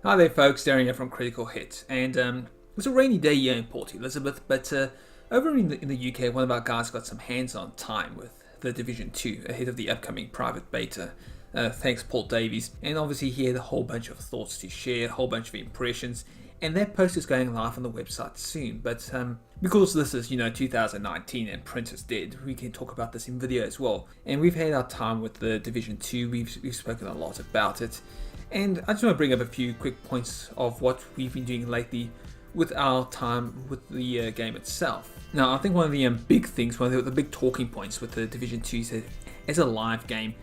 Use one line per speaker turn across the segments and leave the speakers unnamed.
Hi there folks, Darren here from Critical Hit, and it's a rainy day here in Port Elizabeth, but over in the UK, one of our guys got some hands-on time with The Division 2 ahead of the upcoming private beta. Thanks Paul Davies, and obviously he had a whole bunch of thoughts to share, a whole bunch of impressions, and that post is going live on the website soon, but because this is, 2019 and print is dead, we can talk about this in video as well. And we've had our time with The Division 2, we've spoken a lot about it. And I just want to bring up a few quick points of what we've been doing lately with our time with the game itself. Now, I think one of the big things, one of the big talking points with the Division 2 is that as a live game,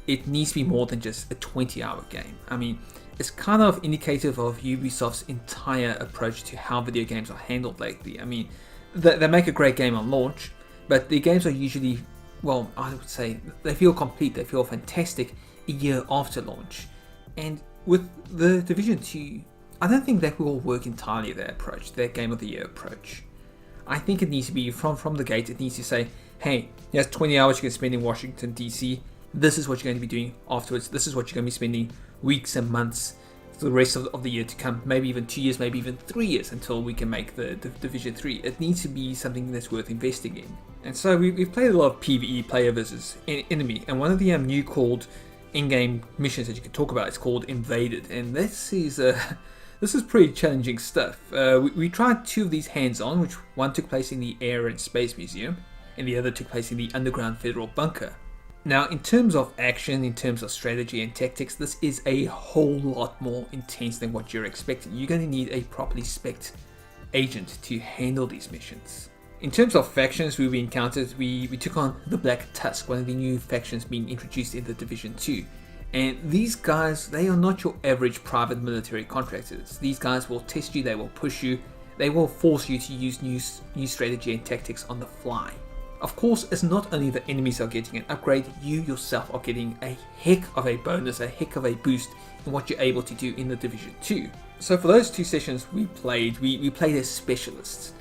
it needs to be more than just a 20-hour game. I mean, it's kind of indicative of Ubisoft's entire approach to how video games are handled lately. I mean, they make a great game on launch, but the games are usually, well, I would say, they feel complete, they feel fantastic a year after launch. And with the Division 2, I don't think that will work entirely, their approach, their Game of the Year approach. I think it needs to be from the gate, it needs to say, hey, here's 20 hours you can spend in Washington, DC. This is what you're going to be doing afterwards. This is what you're going to be spending weeks and months for the rest of the year to come. Maybe even 2 years, maybe even 3 years until we can make the Division 3. It needs to be something that's worth investing in. And so we've played a lot of PvE, player versus enemy, and one of the new called in-game missions that you can talk about is called Invaded, and this is pretty challenging stuff. We tried two of these hands-on, which one took place in the Air and Space Museum, and the other took place in the underground federal bunker. Now, in terms of action, in terms of strategy and tactics, this is a whole lot more intense than what you're expecting. You're going to need a properly spec'd agent to handle these missions. In terms of factions we encountered, we took on the Black Tusk, one of the new factions being introduced in the Division 2. And these guys, they are not your average private military contractors. These guys will test you, they will push you, they will force you to use new strategy and tactics on the fly. Of course, it's not only the enemies are getting an upgrade, you yourself are getting a heck of a bonus, a heck of a boost in what you're able to do in the Division 2. So for those two sessions we played as specialists.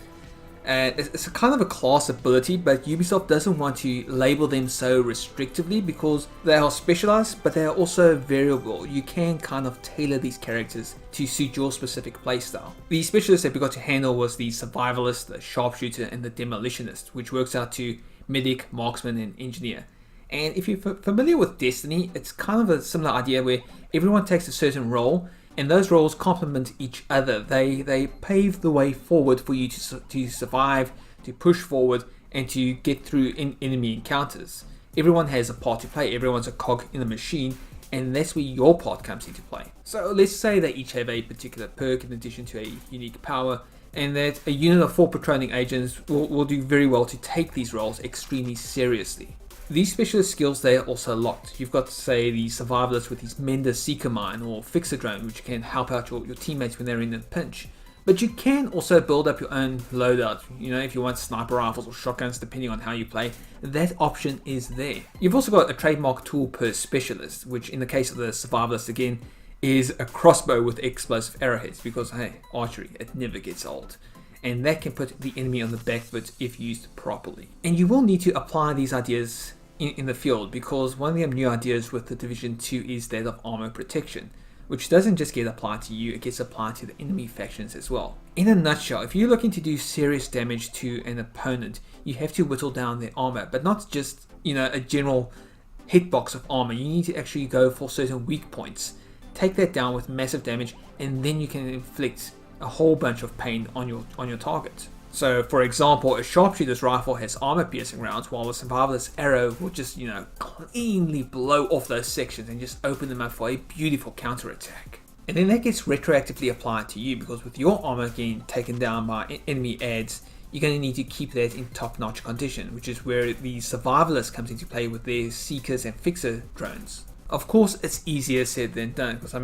It's a kind of a class ability, but Ubisoft doesn't want to label them so restrictively because they are specialized, but they are also variable. You can kind of tailor these characters to suit your specific playstyle. The specialists that we got to handle was the survivalist, the sharpshooter, and the demolitionist, which works out to medic, marksman, and engineer. And if you're familiar with Destiny, it's kind of a similar idea where everyone takes a certain role, and those roles complement each other. They pave the way forward for you to survive, to push forward, and to get through enemy encounters. Everyone has a part to play, everyone's a cog in the machine, and that's where your part comes into play. So let's say they each have a particular perk in addition to a unique power, and that a unit of 4 patrolling agents will do very well to take these roles extremely seriously. These specialist skills, they are also locked. You've got, say, the survivalist with his Mender Seeker Mine or Fixer Drone, which can help out your teammates when they're in a pinch. But you can also build up your own loadout. If you want sniper rifles or shotguns, depending on how you play, that option is there. You've also got a trademark tool per specialist, which in the case of the survivalist again, is a crossbow with explosive arrowheads, because hey, archery, it never gets old. And that can put the enemy on the back foot if used properly. And you will need to apply these ideas in the field, because one of the new ideas with the Division 2 is that of armor protection, which doesn't just get applied to you, it gets applied to the enemy factions as well. In a nutshell, if you're looking to do serious damage to an opponent, you have to whittle down their armor, but not just a general hitbox of armor. You need to actually go for certain weak points, take that down with massive damage, and then you can inflict a whole bunch of pain on your target. So, for example, a sharpshooter's rifle has armor-piercing rounds, while a survivalist's arrow will just, cleanly blow off those sections and just open them up for a beautiful counterattack. And then that gets retroactively applied to you, because with your armor getting taken down by enemy adds, you're going to need to keep that in top-notch condition, which is where the survivalist comes into play with their Seekers and Fixer drones. Of course, it's easier said than done, because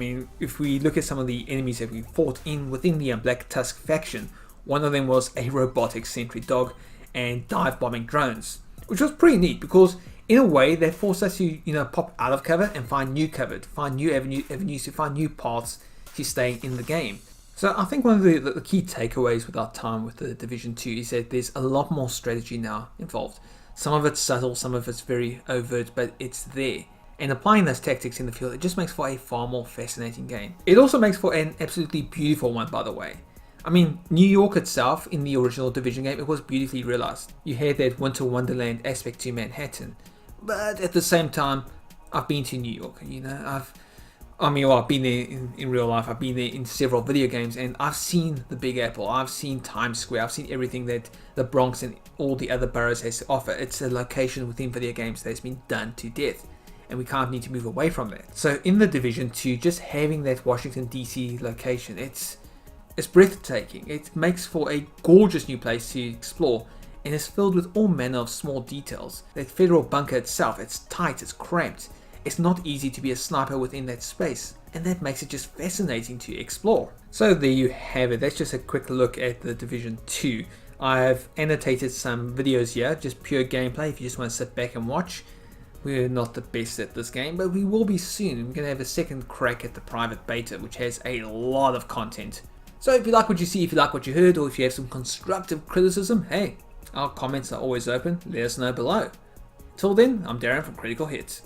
if we look at some of the enemies that we fought within the Black Tusk faction, one of them was a robotic sentry dog and dive bombing drones, which was pretty neat because in a way they forced us to pop out of cover and find new cover, to find new avenues, to find new paths to stay in the game. So I think one of the key takeaways with our time with the Division 2 is that there's a lot more strategy now involved. Some of it's subtle, some of it's very overt, but it's there. And applying those tactics in the field, it just makes for a far more fascinating game. It also makes for an absolutely beautiful one, by the way. I mean, New York itself, in the original Division game, it was beautifully realized. You had that Winter Wonderland aspect to Manhattan. But at the same time, I've been to New York, you know, I've been there in real life, I've been there in several video games, and I've seen the Big Apple, I've seen Times Square, I've seen everything that the Bronx and all the other boroughs has to offer. It's a location within video games that's been done to death, and we can't need to move away from that. So in the Division 2, just having that Washington DC location, it's breathtaking. It makes for a gorgeous new place to explore, and is filled with all manner of small details. That federal bunker itself, it's tight, it's cramped. It's not easy to be a sniper within that space, and that makes it just fascinating to explore. So there you have it. That's just a quick look at the Division 2. I've annotated some videos here, just pure gameplay if you just want to sit back and watch. We're not the best at this game, but we will be soon. We're going to have a second crack at the private beta, which has a lot of content. So if you like what you see, if you like what you heard, or if you have some constructive criticism, hey, our comments are always open. Let us know below. Till then, I'm Darren from Critical Hit.